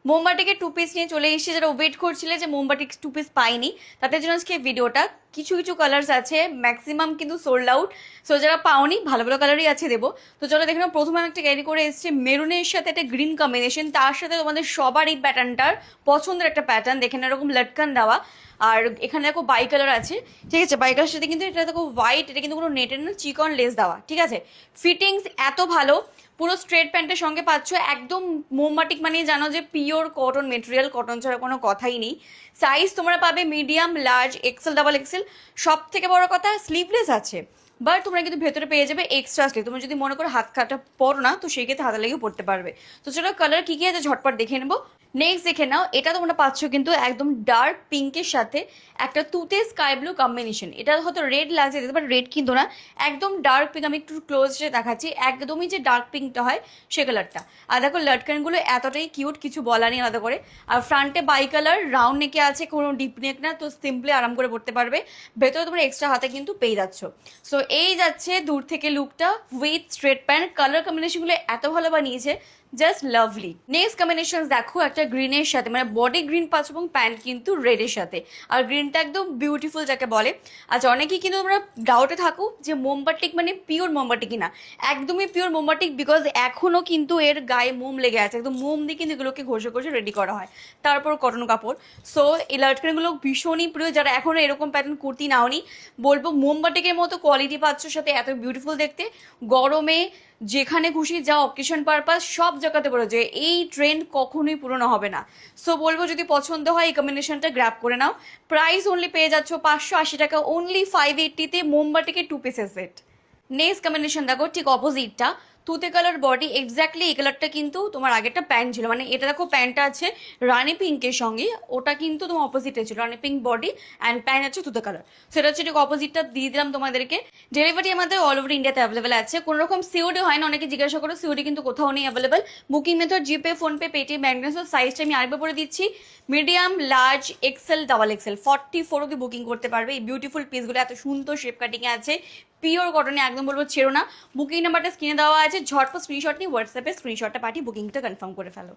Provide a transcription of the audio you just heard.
মোমবাটিকে 2 piece নিয়ে চলে এসেছি। যারা ওয়েট করছিলে যে মোমবাটিক 2 পিস পাইনি, তাদের জন্য আজকে ভিডিওটা। কিছু কিছু কালার্স আছে, ম্যাক্সিমাম কিন্তু সোল্ড আউট। সো যারা পাওনি, ভালো ভালো কালারই আছে দেবো। তো চলো দেখে নাও। প্রথমে আমি একটা ক্যারি করে এসেছি মেরুনের সাথে একটা গ্রিন কম্বিনেশন, তার সাথে তোমাদের সবার এই প্যাটার্নটার পছন্দের একটা প্যাটার্ন। দেখেন এরকম লটকান দেওয়া, আর এখানে দেখো বাই কালার আছে, ঠিক আছে। বাই কালার সাথে কিন্তু এটা দেখো হোয়াইট, এটা কিন্তু কোনো নেটের না, চিকন লেস দেওয়া, ঠিক আছে। ফিটিংস এত ভালো, পুরো স্ট্রেট প্যান্টের সঙ্গে পাচ্ছ। একদম মোমবাটিক মানে জানো যে পিওর কটন মেটেরিয়াল, কটন ছাড়া কোনো কথাই নেই। সাইজ তোমরা পাবে medium, large, XL, double XL. সব থেকে বড় কথা স্লিভলেস আছে, বাট তোমরা কিন্তু ভেতরে পেয়ে যাবে এক্সট্রা স্লিভ। তোমরা যদি মনে করো হাত কাটা পরো না, তো সেই ক্ষেত্রে হাতে লেগে পড়তে পারবে। তো চলো কালার কি কি আছে ঝটপট দেখে নেবো। নেক্সট দেখে নাও, এটা তোমরা পাচ্ছ কিন্তু একদম ডার্ক পিঙ্কের সাথে একটা তুতে স্কাই ব্লু কম্বিনেশন। এটা হয়তো রেড লাগছে দেখতে, বাট রেড কিন্তু না, একদম ডার্ক পিঙ্ক। আমি একটু ক্লোজ দেখাচ্ছি, একদমই যে ডার্ক পিঙ্কটা হয় সে কালারটা। আর দেখো লটকানগুলো এতটাই কিউট, কিছু বলা নেই আলাদা করে। আর ফ্রন্টে বাই কালার, রাউন্ড নেকে আছে, কোনো ডিপ নেক না, তো সিম্পলি আরাম করে পড়তে পারবে। ভেতরে তোমরা এক্সট্রা হাতে কিন্তু পেয়ে যাচ্ছ। সো এই যাচ্ছে দূর থেকে লুকটা উইথ স্ট্রেট প্যান্ট। কালার কম্বিনেশনগুলো এত ভালো বানিয়েছে, জাস্ট লাভলি। নেক্সট কম্বিনেশন দেখো, একটা গ্রিনের সাথে, মানে বডি গ্রিন পাচ্ছ এবং প্যান্ট কিন্তু রেডের সাথে। আর গ্রিনটা একদম বিউটিফুল যাকে বলে। আচ্ছা, অনেকেই কিন্তু তোমরা ডাউটে থাকো যে মোমবাটিক মানে পিওর মোমবাটিক কিনা। একদমই পিওর মোমবাটিক, বিকজ এখনো কিন্তু এর গায়ে মোম লেগে আছে। একদম মোম দিয়ে কিন্তু এগুলোকে ঘষে ঘষে রেডি করা হয়, তারপর কটন কাপড়। সো এই লাটকানগুলো ভীষণই প্রিয়। যারা এখনো এরকম প্যাটার্ন কুর্তি নাওনি, বলবো মোমবাটিকের মতো কোয়ালিটি পাচ্ছ, সাথে এত বিউটিফুল দেখতে। গরমে যেখানে খুশি যাও, অকেশন পারপাস সব জায়গাতে বলো যে এই ট্রেন্ড কখনোই পুরনো হবে না। সো বলবো যদি পছন্দ হয় এই কম্বিনেশনটা গ্র্যাব করে নাও। প্রাইস অনলি পেয়ে যাচ্ছ 580 টাকা, অনলি 580-তে মোমবাটিকে 2 পিসের সেট। নেক্সট কম্বিনেশন দেখো, ঠিক অপোজিটটা, তুতে কালার বডি, এক্স্যাক্টলি এই কালারটা কিন্তু তোমার আগেরটা প্যান্ট ছিল। মানে এটা দেখো প্যান্টটা আছে রানি পিঙ্কের সঙ্গে, ওটা কিন্তু তোমার অপোজিটে ছিল, রানি পিঙ্ক বডি অ্যান্ড প্যান্ট আছে তুতে কালার। সেটা হচ্ছে ঠিক অপোজিটটা দিয়ে দিলাম তোমাদেরকে। ডেলিভারি আমাদের অল ওভার ইন্ডিয়াতে অ্যাভেলেবেল আছে, কোনো রকম সিওডি হয় না। অনেকে জিজ্ঞাসা করো, সিওডি কিন্তু কোথাও নেই available. Booking method GPay, PhonePe, Paytm, bank transfer. সাইজটা আমি আরেকবার বলে দিচ্ছি, medium, large, XL, double XL, 44 অব্দি বুকিং করতে পারবে। এই বিউটিফুল পিসগুলো এত সুন্দর শেপ কাটিংয়ে আছে, পিওর কটনে, একদম বলবো ছেড়ো না। বুকিং নাম্বারটা স্ক্রিনে দেওয়া আছে, ঝটপট স্ক্রিনশট নিয়ে হোয়াটসঅ্যাপে স্ক্রিনশটটা পাঠিয়ে বুকিংটা কনফার্ম করে ফেলো।